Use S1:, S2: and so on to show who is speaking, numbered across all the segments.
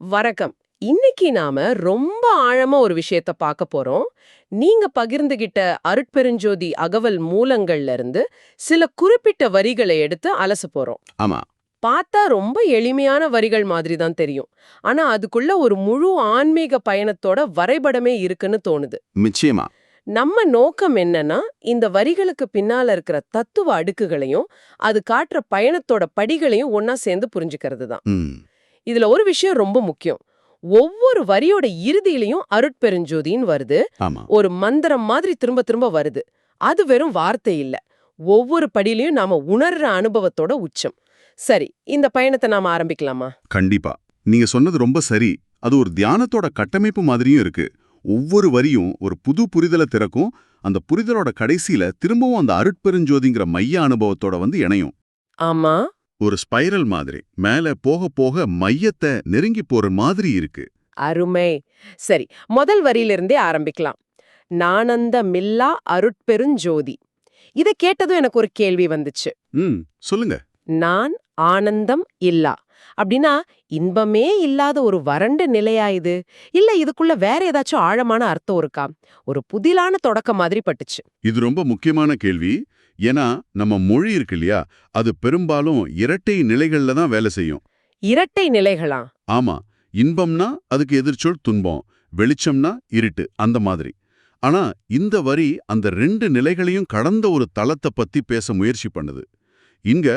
S1: வணக்கம். இன்னைக்கு நாம ரொம்ப ஆழமா ஒரு விஷயத்த பார்க்க போறோம். நீங்க பகிர்ந்துகிட்ட அருட்பெருஞ்சோதி அகவல் மூலங்கள்ல இருந்து சில குறிப்பிட்ட வரிகளை எடுத்து அலச போறோம்.
S2: ஆமா.
S1: பார்த்தா ரொம்ப எளிமையான வரிகள் மாதிரி தான் தெரியும். ஆனா அதுக்குள்ள ஒரு முழு ஆன்மீக பயணத்தோட வரைபடமே இருக்குன்னு தோணுது.
S2: நிச்சயமா.
S1: நம்ம நோக்கம் என்னன்னா, இந்த வரிகளுக்கு பின்னால இருக்கிற தத்துவ அடுக்குகளையும், அது காட்டுற பயணத்தோட படிகளையும் ஒண்ணா சேர்ந்து புரிஞ்சுக்கிறது தான்.
S2: ம்.
S1: இதுல ஒரு விஷயம் ரொம்ப முக்கியம். ஒவ்வொரு வரியோட இறுதியிலயும் அருட்பெருஞ்சோதின்னு வருது.
S2: ஆமா.
S1: ஒரு மந்திரம் மாதிரி திரும்ப திரும்ப வருது. அது வெறும் வார்த்தை இல்ல. ஒவ்வொரு படியிலயும் நாம உணர்ற அனுபவத்தோட உச்சம். சரி, இந்த பயணத்தை நாம ஆரம்பிக்கலாமா?
S2: கண்டிப்பா. நீங்க சொன்னது ரொம்ப சரி. அது ஒரு தியானத்தோட கட்டமைப்பு மாதிரியும் இருக்கு. ஒவ்வொரு வரியும் ஒரு புது புரிதலை திறக்கும். அந்த புரிதலோட கடைசியில திரும்பவும் அந்த அருட்பெருஞ்சோதிங்கிற மைய அனுபவத்தோட வந்து இணையும்.
S1: ஆமா.
S2: ஒரு ஸ்பைரல் மாதிரி மேல போக போக மையத்தை நெருங்கி போற மாதிரி இருக்கு.
S1: அருமை. சரி, முதல் வரியிலிருந்தே ஆரம்பிக்கலாம். நானந்தமில்லா அருட்பெருஞ்சோதி. இத கேட்டதும் எனக்கு ஒரு கேள்வி வந்துச்சு.
S2: ம். சொல்லுங்க.
S1: நான் ஆனந்தம் இல்லா அப்படின்னா இன்பமே இல்லாத ஒரு வறண்ட நிலையா இது? இல்ல இதுக்குள்ள வேற ஏதாச்சும் ஆழமான அர்த்தம் இருக்கா? ஒரு புதிலான தொடக்கம் மாதிரி பட்டுச்சு.
S2: இது ரொம்ப முக்கியமான கேள்வி. ஏன்னா நம்ம மொழி இருக்கு இல்லையா, அது பெரும்பாலும் இரட்டை நிலைகள்ல தான் வேலை செய்யும்.
S1: இரட்டை நிலைகளா?
S2: ஆமா. இன்பம்னா அதுக்கு எதிர்ச்சொல் துன்பம், வெளிச்சம்னா இருட்டு, அந்த மாதிரி. ஆனா இந்த வரி அந்த ரெண்டு நிலைகளையும் கடந்த ஒரு தளத்தை பத்தி பேச முயற்சி பண்ணுது. இங்க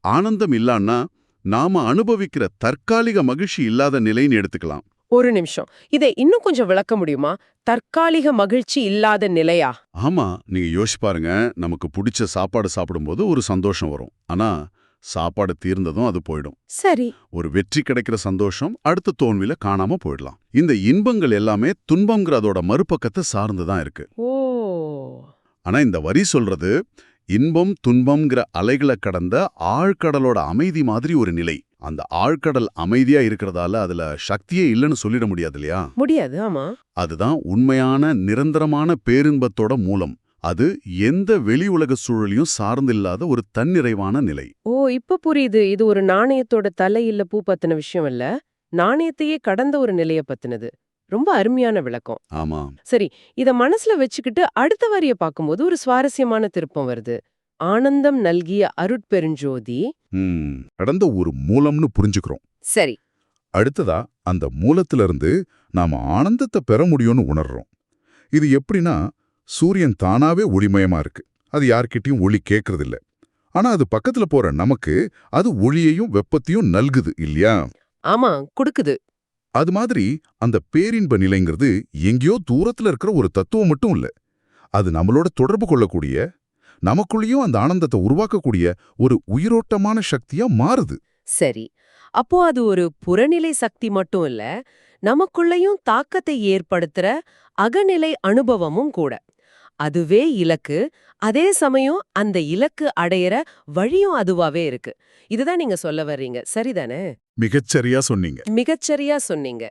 S2: ஆனந்தம் இல்லான்னா நாம அனுபவிக்கிற தற்காலிக மகிழ்ச்சி இல்லாத நிலைன்னு எடுத்துக்கலாம்.
S1: ஒரு நிமிஷம். இதை இன்னும் கொஞ்சம் விளக்க முடியுமா? தற்காலிக மகிழ்ச்சி இல்லாத நிலையா?
S2: ஆமா, நீங்க யோசிச்சு பாருங்க. நமக்கு பிடிச்ச சாப்பாடு சாப்பிடும்போது ஒரு சந்தோஷம் வரும். ஆனா சாப்பாடு தீர்ந்ததும் அது போயிடும்.
S1: சரி.
S2: ஒரு வெற்றி கிடைக்கிற சந்தோஷம் அடுத்த தோல்வியில காணாம போயிடலாம். இந்த இன்பங்கள் எல்லாமே துன்பங்கிற அதோட மறுபக்கத்தை சார்ந்து தான் இருக்கு.
S1: ஓ.
S2: ஆனா இந்த வரி சொல்றது இன்பம் துன்பம்ங்கிற அலைகளை கடந்த ஆழ்கடலோட அமைதி மாதிரி ஒரு நிலை. அந்த ஆழ்கடல் அமைதியா இருக்கிறதால அதுல சக்தியே இல்லைன்னு சொல்லிட முடியாது இல்லையா?
S1: முடியாது. ஆமா.
S2: அதுதான் உண்மையான நிரந்தரமான பேரின்பத்தோட மூலம். அது எந்த வெளி உலக சூழலையும் சார்ந்தில்லாத ஒரு தன்னிறைவான நிலை.
S1: ஓ, இப்ப புரியுது. இது ஒரு நாணயத்தோட தலை இல்ல பூ பத்தின விஷயம் இல்ல. நாணயத்தையே கடந்த ஒரு நிலைய பத்தினது. ரொம்ப அருமையான விளக்கம்.
S2: ஆமா.
S1: சரி, இத மனசுல வச்சுக்கிட்டு அடுத்த வரிய பார்க்கும்போது ஒரு சுவாரஸ்யமான திருப்பம் வருது. ஆனந்தம் நல்கிய அருட்பெருஞ்சோதி.
S2: கடந்த ஒரு மூலம்னு புரிஞ்சுக்கிறோம்.
S1: சரி.
S2: அடுத்ததா அந்த மூலத்திலிருந்து நாம ஆனந்தத்தை பெற முடியும்னு உணர்றோம். இது எப்படின்னா, சூரியன் தானாவே ஒளிமயமா இருக்கு. அது யார்கிட்டயும் ஒளி கேட்கறதில்ல. ஆனா அது பக்கத்துல போற நமக்கு அது ஒளியையும் வெப்பத்தையும் நல்குது இல்லையா?
S1: ஆமா, குடுக்குது.
S2: அது மாதிரி அந்த பேரின்ப நிலைங்கிறது எங்கேயோ தூரத்துல இருக்கிற ஒரு தத்துவம் மட்டும் இல்ல. அது நம்மளோட தொடர்பு கொள்ளக்கூடிய, நமக்குள்ளேயும் அந்த ஆனந்தத்தை உருவாக்கக்கூடிய ஒரு உயிரோட்டமான சக்தியா மாறுது.
S1: சரி. அப்போ அது ஒரு புறநிலை சக்தி மட்டும் இல்ல, நமக்குள்ளயும் தாக்கத்தை ஏற்படுத்துற அகநிலை அனுபவமும் கூட. அதுவே இலக்கு. அதே சமயம் அந்த இலக்கு அடையற வழியும் அதுவாவே இருக்கு. இதுதான் நீங்க சொல்ல வர்றீங்க. சரிதானே?
S2: மிகச்சரியா சொன்னீங்க.
S1: மிகச்சரியா சொன்னீங்க.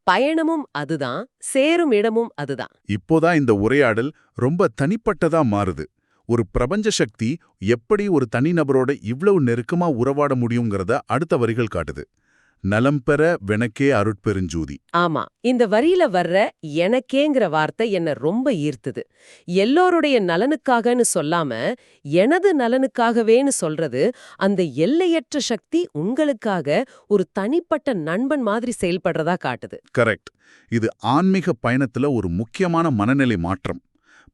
S1: பயணமும் அதுதான், சேரும் இடமும் அதுதான்.
S2: இப்போதான் இந்த உரையாடல் ரொம்ப தனிப்பட்டதா மாறுது. ஒரு பிரபஞ்ச சக்தி எப்படி ஒரு தனிநபரோட இவ்வளவு நெருக்கமா உறவாட முடியுங்கிறத அடுத்த வரிகள் காட்டுது. நலம் பெற வெனக்கே அருட்பெருஞ்சோதி.
S1: ஆமா. இந்த வரியில வர்ற எனக்கேங்கிற வார்த்தை என்ன ரொம்ப ஈர்த்துது. எல்லோருடைய நலனுக்காகன்னு சொல்லாம, எனது நலனுக்காகவேன்னு சொல்றது, அந்த எல்லையற்ற சக்தி உங்களுக்காக ஒரு தனிப்பட்ட நண்பன் மாதிரி செயல்படுறதா காட்டுது.
S2: கரெக்ட். இது ஆன்மீக பயணத்துல ஒரு முக்கியமான மனநிலை மாற்றம்.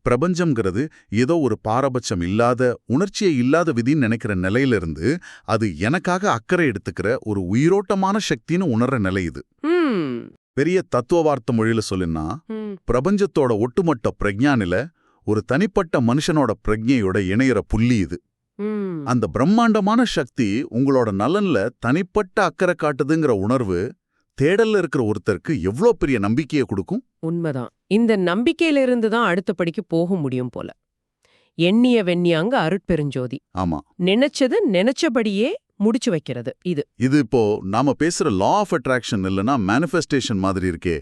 S2: பிரபஞ்சம்ங்கிறது ஏதோ ஒரு பாரபட்சம் இல்லாத, உணர்ச்சியே இல்லாத விதின்னு நினைக்கிற நிலையிலிருந்து அது எனக்காக அக்கறை எடுத்துக்கிற ஒரு உயிரோட்டமான சக்தின்னு உணர்ற நிலை இது.
S1: ம்.
S2: பெரிய தத்துவவார்த்த மொழியில சொல்லுன்னா,
S1: ம்.
S2: பிரபஞ்சத்தோட ஒட்டுமொத்த பிரஜ்ஞானில ஒரு தனிப்பட்ட மனுஷனோட பிரஜ்ஞையோட இணையிற புள்ளி இது.
S1: ம்.
S2: அந்த பிரம்மாண்டமான சக்தி உங்களோட நலன்ல தனிப்பட்ட அக்கறை காட்டுதுங்கிற உணர்வு தேடல்ல இருக்கிற ஒருத்தருக்கு எவ்வளோ பெரிய நம்பிக்கையை கொடுக்கும்.
S1: உண்மைதான். இந்த நம்பிக்கையிலிருந்து தான் அடுத்த படிக்கு போக முடியும் போல. எண்ணிய வெண்ணியாங்க அருட்பெருஞ்சோதி.
S2: ஆமா.
S1: நினைச்சது நினைச்சபடியே முடிச்சு வைக்கிறது இது.
S2: இது இப்போ நாம பேசுற லா ஆஃப் அட்ராக்ஷன் இல்லனா மேனிஃபெஸ்டேஷன் மாதிரி இருக்கே.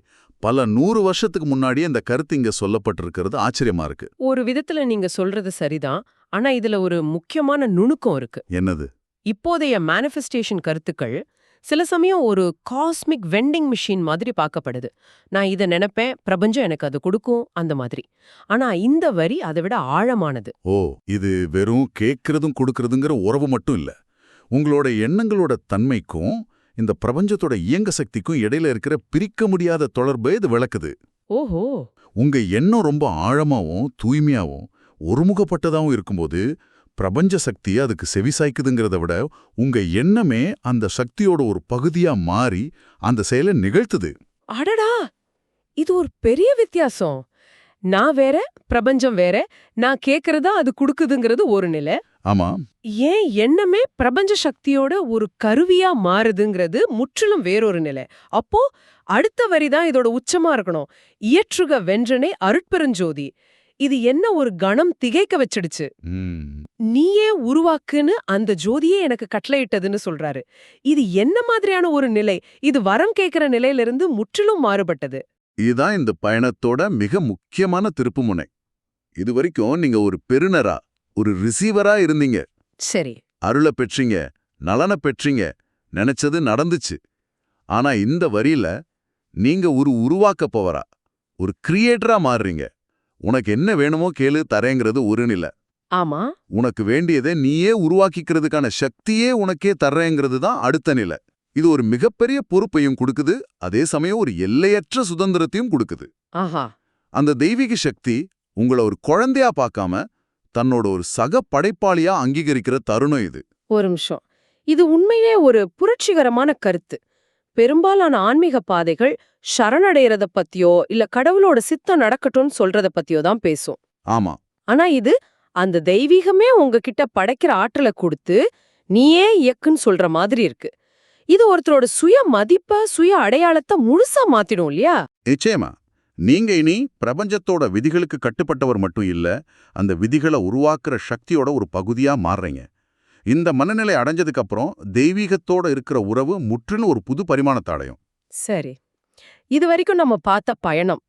S2: பல 100 வருஷத்துக்கு முன்னாடியே இந்த கருத்து இங்க சொல்லப்பட்டிருக்கிறது ஆச்சரியமா இருக்கு.
S1: ஒரு விதத்துல நீங்க சொல்றது சரிதான். ஆனா இதுல ஒரு முக்கியமான நுணுக்கம் இருக்கு.
S2: என்னது?
S1: இப்போதைய மேனிஃபெஸ்டேஷன் கருத்துக்கள் சில சமயம் ஒரு காஸ்மிக் வெண்டிங் மிஷின் மாதிரி பார்க்கப்படுது. நான் இத நினைப்பேன், பிரபஞ்சம் எனக்கு அது கொடுக்கும், அந்த மாதிரி. ஆனா இந்த வரி அதை விட ஆழமானது.
S2: ஓ, இது வெறும் கேட்கறதும் கொடுக்கறதுங்கிற உறவு மட்டும் இல்ல. உங்களோட எண்ணங்களோட தன்மைக்கும் இந்த பிரபஞ்சத்தோட இயங்க சக்திக்கும் இடையில இருக்கிற பிரிக்க முடியாத தொடர்பை இது விளக்குது.
S1: ஓஹோ.
S2: உங்க எண்ணம் ரொம்ப ஆழமாவும் தூய்மையாவும் ஒருமுகப்பட்டதாவும் இருக்கும்போது பிரபஞ்ச சக்தி அதுக்கு செவிசாய்க்குதுங்கிறத விட உங்க எண்ணமே அந்த சக்தியோட ஒரு பகுதியா மாறி அந்த செயலை நிகழ்த்துது.
S1: அடடா, இது ஒரு பெரிய வித்தியாசம். நான் வேற, பிரபஞ்சம் வேற. நான் கேக்குறதா அது குடுக்குதுங்கிறது ஒரு நிலை.
S2: ஆமா,
S1: ஏன் எண்ணமே பிரபஞ்ச சக்தியோட ஒரு கருவியா மாறுதுங்கிறது முற்றிலும் வேறொரு நிலை. அப்போ அடுத்த வரிதான் இதோட உச்சமா இருக்கணும். இயற்றுக வென்றனே அருட்பெருஞ்சோதி. இது என்ன ஒரு கணம் திகைக்க வச்சிடுச்சு. நீயே உருவாக்குன்னு அந்த ஜோதியே எனக்கு கட்டளையிட்டதுன்னு சொல்றாரு. இது என்ன மாதிரியான ஒரு நிலை? இது வரம் கேட்கிற நிலையிலிருந்து முற்றிலும் மாறுபட்டது.
S2: இதுதான் இந்த பயணத்தோட மிக முக்கியமான திருப்புமுனை. இதுவரைக்கும் நீங்க ஒரு பெறுநரா, ஒரு ரிசீவரா இருந்தீங்க.
S1: சரி.
S2: அருளை பெற்றீங்க, நலனை பெற்றீங்க, நினைச்சது நடந்துச்சு. ஆனா இந்த வரியில நீங்க ஒரு உருவாக்க போவரா, ஒரு கிரியேட்டரா மாறுறீங்க. உனக்கு என்ன வேணுமோ கேளு, தரேங்கிறது ஒரு நிலை.
S1: ஆமா.
S2: உனக்கு வேண்டியதை நீயே உருவாக்கிக்கிறதுக்கான சக்தியே உனக்கே தர்றேங்கிறது தான் அடுத்த நிலை. இது ஒரு மிகப்பெரிய பொறுப்பையும் கொடுக்குது, அதே சமயம் ஒரு எல்லையற்ற சுதந்திரத்தையும் கொடுக்குது.
S1: ஆஹா.
S2: அந்த தெய்வீக சக்தி உங்களை ஒரு குழந்தையா பார்க்காம தன்னோட ஒரு சக படைப்பாளியா அங்கீகரிக்கிற தருணம் இது.
S1: ஒரு நிமிஷம். இது உண்மையிலே ஒரு புரட்சிகரமான கருத்து. பெரும்பாலான ஆன்மீக பாதைகள் சரணடைறத பத்தியோ இல்ல கடவுளோட சித்தம் நடக்கட்டும்னு சொல்றத பத்தியோ தான் பேசும்.
S2: ஆமா,
S1: ஆனா இது அந்த தெய்வீகமே உங்ககிட்ட படைக்கிற ஆற்றலை கொடுத்து நீயே இயக்குன்னு சொல்ற மாதிரி இருக்கு. இது ஒருத்தரோட சுய மதிப்ப, சுய அடையாளத்தை முழுசா மாத்திடும் இல்லையா?
S2: நிச்சயமா. நீங்க இனி பிரபஞ்சத்தோட விதிகளுக்கு கட்டுப்பட்டவர் மட்டும் இல்ல, அந்த விதிகளை உருவாக்குற சக்தியோட ஒரு பகுதியா மாறுறீங்க. இந்த மனநிலை அடைஞ்சதுக்கு அப்புறம் தெய்வீகத்தோட இருக்கிற உறவு முற்றிலும் ஒரு புது பரிமாணத்தை அடையும்.
S1: சரி. இது வரைக்கும் நம்ம பார்த்த பயணம்,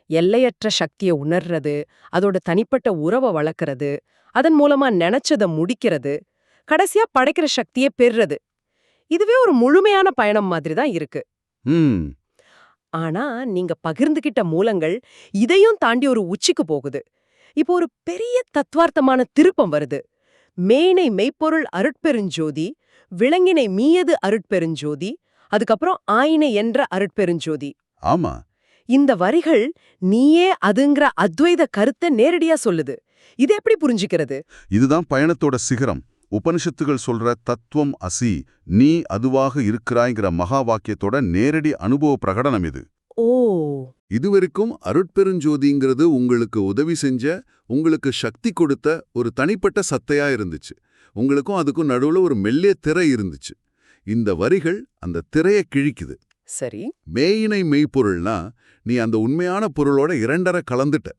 S1: எல்லையற்ற சக்தியை உணர்றது, அதோட தனிப்பட்ட உறவை வளர்க்கறது, அதன் மூலமா நினைச்சத முடிக்கிறது, கடைசியா படைக்கிற சக்தியை பெறுறது. இதுவே ஒரு முழுமையான பயணம் மாதிரி தான் இருக்கு. ஆனா நீங்க பகிர்ந்துகிட்ட மூலங்கள் இதையும் தாண்டி ஒரு உச்சிக்கு போகுது. இப்போ ஒரு பெரிய தத்துவார்த்தமான திருப்பம் வருது. மேனை மெய்ப்பொருள் அருட்பெருஞ்சோதி, விலங்கினை மீயது அருட்பெருஞ்சோதி, அதுக்கப்புறம் ஆயினை என்ற அருட்பெருஞ்சோதி.
S2: ஆமா,
S1: இந்த வரிகள் நீயே அதுங்கிற அத்வைத கருத்தை நேரடியா சொல்லுது. இது எப்படி புரிஞ்சுக்கிறது?
S2: இதுதான் பயணத்தோட சிகரம். உபனிஷத்துகள் சொல்ற தத்துவம் அசி, நீ அதுவாக இருக்கிறாய்ங்கிற மகா வாக்கியத்தோட நேரடி அனுபவ பிரகடனம் இது.
S1: ஓ.
S2: இதுவரைக்கும் அருட்பெருஞ்சோதிங்கிறது உங்களுக்கு உதவி செஞ்ச, உங்களுக்கு சக்தி கொடுத்த ஒரு தனிப்பட்ட சத்தையா இருந்துச்சு. உங்களுக்கும் அதுக்கும் நடுவுல ஒரு மெல்லிய திரை இருந்துச்சு. இந்த வரிகள் அந்த திரையை கிழிக்குது.
S1: சரி.
S2: மேயினை மெய்ப்பொருள்னா நீ அந்த உண்மையான பொருளோட இரண்டரை கலந்துட்ட.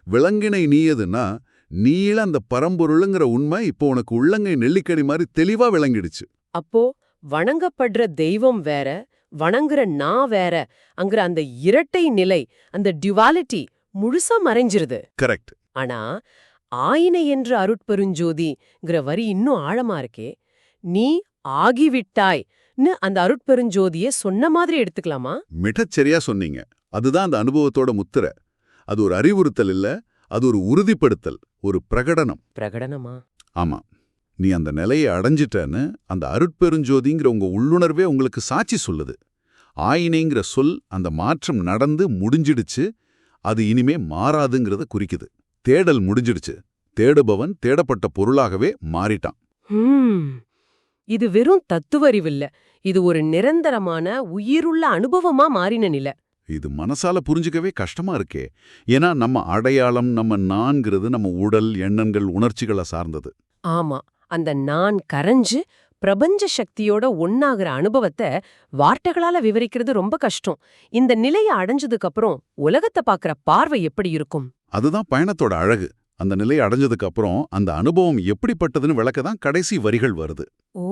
S2: விலங்கினை நீயதுன்னா நீல அந்த பரம்பொருளுங்கிற உண்மை இப்போ உனக்கு உள்ளங்கை நெல்லிக்கடி மாதிரி தெளிவா விளங்கிடுச்சு.
S1: அப்போ வணங்கப்படுற தெய்வம் வேற, வணங்குற நான் வேற அங்கிற அந்த இரட்டை நிலை, அந்த டியூவாலிட்டி முழுசா மறைஞ்சிருது.
S2: கரெக்ட்.
S1: ஆனா ஆயினை என்று அருட்பெருஞ்சோதிங்கிற வரி இன்னும் ஆழமா இருக்கே. நீ ஆகிவிட்டாய்ன்னு அந்த அருட்பெருஞ்சோதியை சொன்ன மாதிரி எடுத்துக்கலாமா?
S2: மிகச்சரியா சொன்னீங்க. அதுதான் அந்த அனுபவத்தோட முத்திரை. அது ஒரு அறிவுறுத்தல் இல்ல, அது ஒரு உறுதிப்படுத்தல், ஒரு பிரகடனம்.
S1: பிரகடனமா?
S2: ஆமா. நீ அந்த நிலையை அடைஞ்சிட்டன்னு அந்த அருட்பெருஞ்சோதிங்கிற உங்க உள்ளுணர்வே உங்களுக்கு சாட்சி சொல்லுது. ஆயினைங்கிற சொல் அந்த மாற்றம் நடந்து முடிஞ்சிடுச்சு, அது இனிமே மாறாதுங்கிறத குறிக்குது. தேடல் முடிஞ்சிடுச்சு, தேடுபவன் தேடப்பட்ட பொருளாகவே மாறிட்டான்.
S1: இது வெறும் தத்துவறிவில்ல, இது ஒரு நிரந்தரமான உயிருள்ள அனுபவமா மாறின நிலை.
S2: இது மனசால புரிஞ்சுக்கவே கஷ்டமா இருக்கே. ஏன்னா நம்ம அடையாளம், நம்ம நான்கிறது நம்ம உடல், எண்ணங்கள், உணர்ச்சிகளை சார்ந்தது.
S1: ஆமா. அந்த நான் கரைஞ்சு பிரபஞ்ச சக்தியோட ஒன்னாகிற அனுபவத்தை வார்த்தைகளால விவரிக்கிறது ரொம்ப கஷ்டம். இந்த நிலையை அடைஞ்சதுக்கு அப்புறம் உலகத்தை பாக்குற பார்வை எப்படி இருக்கும்?
S2: அதுதான் பயணத்தோட அழகு. அந்த நிலையை அடைஞ்சதுக்கு அப்புறம் அந்த அனுபவம் எப்படிப்பட்டதுன்னு விளக்க தான் கடைசி வரிகள் வருது.
S1: ஓ.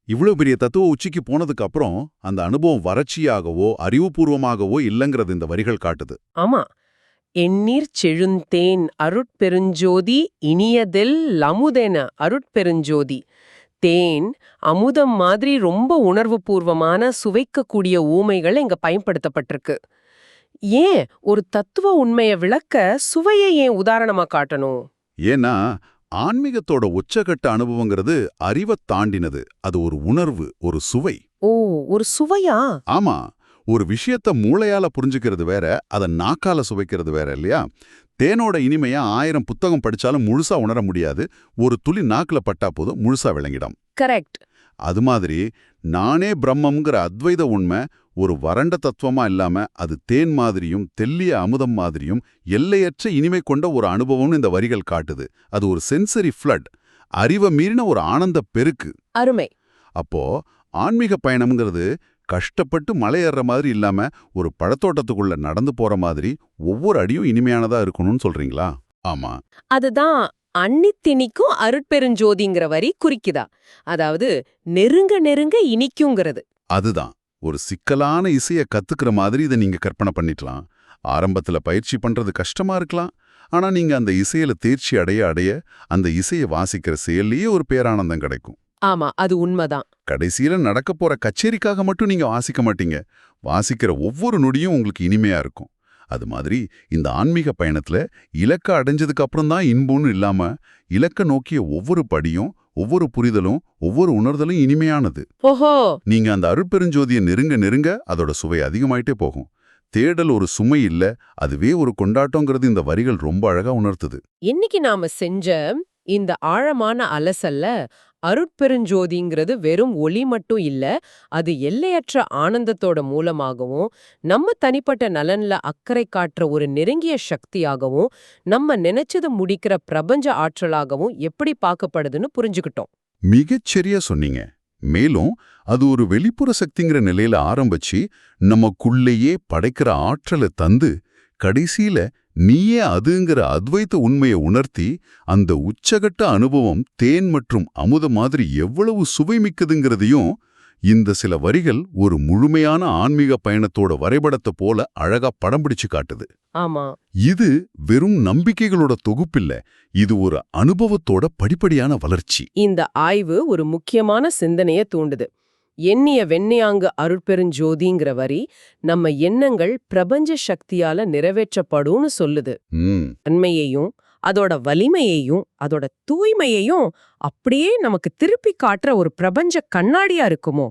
S2: இவ்வளவு பெரிய தத்துவ உச்சிக்கு போனதுக்கு அப்புறம் அந்த அனுபவம் வறட்சியாகவோ அறிவுபூர்வமாகவோ இல்லைங்கிறது இந்த வரிகள் காட்டுது.
S1: ஆமா. எண்ணீர் செழுந்தேன் அருட்பெருஞ்சோதி இனியதில் லமுதென அருட்பெருஞ்சோதி தேன், அமுதம் மாதிரி ரொம்ப உணர்வுபூர்வமான சுவைக்கக்கூடிய ஊமைகள் இங்க பயன்படுத்தப்பட்டிருக்கு. ஏன் ஒரு தத்துவ உண்மையை விளக்க சுவையை ஏன் உதாரணமா காட்டணும்?
S2: ஏன்னா ஆன்மீகத்தோட உச்சகட்ட அனுபவங்கிறது அறிவைத் தாண்டினது. அது ஒரு உணர்வு, ஒரு சுவை.
S1: ஓ, ஒரு சுவையா?
S2: ஆமா, ஒரு விஷயத்த மூளையால புரிஞ்சுக்கிறது வேற, அதை நாக்கால சுவைக்கிறது வேற இல்லையா? தேனோட இனிமைய 1000 புத்தகம் படிச்சாலும் முழுசா உணர முடியாது. ஒரு துளி நாக்குல பட்டா போதும் முழுசா விளங்கிடும்.
S1: கரெக்ட்.
S2: அது மாதிரி நானே பிரம்மம்ங்கிற அத்வைத உண்மை ஒரு வறண்ட தத்துவமா இல்லாம அது தேன் மாதிரியும் தெல்லிய அமுதம் மாதிரியும் எல்லையற்ற இனிமை கொண்ட ஒரு அனுபவம்னு இந்த வரிகள் காட்டுது. அது ஒரு சென்சரி ஃப்ளட், அறிவை மீறின ஒரு ஆனந்த பெருக்கு.
S1: அருமை.
S2: அப்போ ஆன்மீக பயணம்ங்கிறது கஷ்டப்பட்டு மலையேற மாதிரி இல்லாம ஒரு பழத்தோட்டத்துக்குள்ள நடந்து போற மாதிரி ஒவ்வொரு அடியும் இனிமையானதா இருக்கணும்னு சொல்றீங்களா? ஆமா.
S1: அதுதான் அன்னித்தினிக்கும் அருட்பெருஞ்சோதிங்கிற வரி குறிக்குதா? அதாவது நெருங்க நெருங்க இனிக்குங்கிறது.
S2: அதுதான். ஒரு சிக்கலான இசைய கத்துக்கிற மாதிரி இதை நீங்க கற்பனை பண்ணிக்கலாம். ஆரம்பத்துல பயிற்சி பண்றது கஷ்டமா இருக்கலாம். ஆனா நீங்க அந்த இசையில தேர்ச்சி அடைய அடைய அந்த இசையை வாசிக்கிற செயல்லையே ஒரு பேரானந்தம் கிடைக்கும்.
S1: ஆமா, அது உண்மைதான்.
S2: கடைசியில நடக்க போற கச்சேரிக்காக மட்டும் நீங்க வாசிக்க மாட்டீங்க. வாசிக்கிற ஒவ்வொரு நொடியும் உங்களுக்கு இனிமையா இருக்கும். அது மாதிரி இந்த ஆன்மீக பயணத்துல இலக்க அடைஞ்சதுக்கு அப்புறம் தான் இன்பம்னு இல்லாம இலக்க நோக்கிய ஒவ்வொரு படியும், ஒவ்வொரு புரிதலும், ஒவ்வொரு உணர்தலும் இனிமையானது.
S1: ஓஹோ.
S2: நீங்க அந்த அருட்பெருஞ்சோதியை நெருங்க நெருங்க அதோட சுவை அதிகமாயிட்டே போகும். தேடல் ஒரு சுமை இல்ல, அதுவே ஒரு கொண்டாட்டங்கிறது இந்த வரிகள் ரொம்ப அழகா உணர்த்துது.
S1: இன்னைக்கு நாம செஞ்ச இந்த ஆழமான அலசல்ல அருட்பெருஞ்சோதிங்கிறது வெறும் ஒளி மட்டும் இல்ல, அது எல்லையற்ற ஆனந்தத்தோட மூலமாகவும் நம்ம தனிப்பட்ட நலன்ல அக்கறை காட்டுற ஒரு நெருங்கிய சக்தியாகவும் நம்ம நினைச்சதை முடிக்கிற பிரபஞ்ச ஆற்றலாகவும் எப்படி பார்க்கப்படுதுன்னு புரிஞ்சுக்கிட்டோம்.
S2: மிகச்சரியா சொன்னீங்க. மேலும் அது ஒரு வெளிப்புற சக்திங்கிற நிலையில ஆரம்பிச்சு நமக்குள்ளேயே படைக்கிற ஆற்றலை தந்து கடைசியில நீயே அதுங்கிற அத்வைத்த உண்மையை உணர்த்தி அந்த உச்சகட்ட அனுபவம் தேன் மற்றும் அமுத மாதிரி எவ்வளவு சுவைமிக்கதுங்கிறதையும் இந்த சில வரிகள் ஒரு முழுமையான ஆன்மீக பயணத்தோட வரைபடத்தை போல அழகா படம் பிடிச்சு காட்டுது.
S1: ஆமா,
S2: இது வெறும் நம்பிக்கைகளோட தொகுப்பில்ல, இது ஒரு அனுபவத்தோட படிப்படியான வளர்ச்சி.
S1: இந்த ஆய்வு ஒரு முக்கியமான சிந்தனையை தூண்டுது. எண்ணிய வெண்ணியாங்கு அருட்பெருஞ்சோதிங்கிற வரி நம்ம எண்ணங்கள் பிரபஞ்ச சக்தியால நிறைவேற்றப்படும்னு சொல்லுது. தன்மையையும் அதோட வலிமையையும் அதோட தூய்மையையும் அப்படியே நமக்கு திருப்பி காட்டுற ஒரு பிரபஞ்ச கண்ணாடியா இருக்குமோ?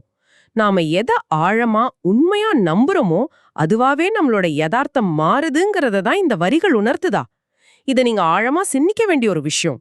S1: நாம எதை ஆழமா உண்மையா நம்புறோமோ அதுவாவே நம்மளோட யதார்த்தம் மாறுதுங்கிறத தான் இந்த வரிகள் உணர்த்துதா? இதை நீங்க ஆழமா சிந்திக்க வேண்டிய ஒரு விஷயம்.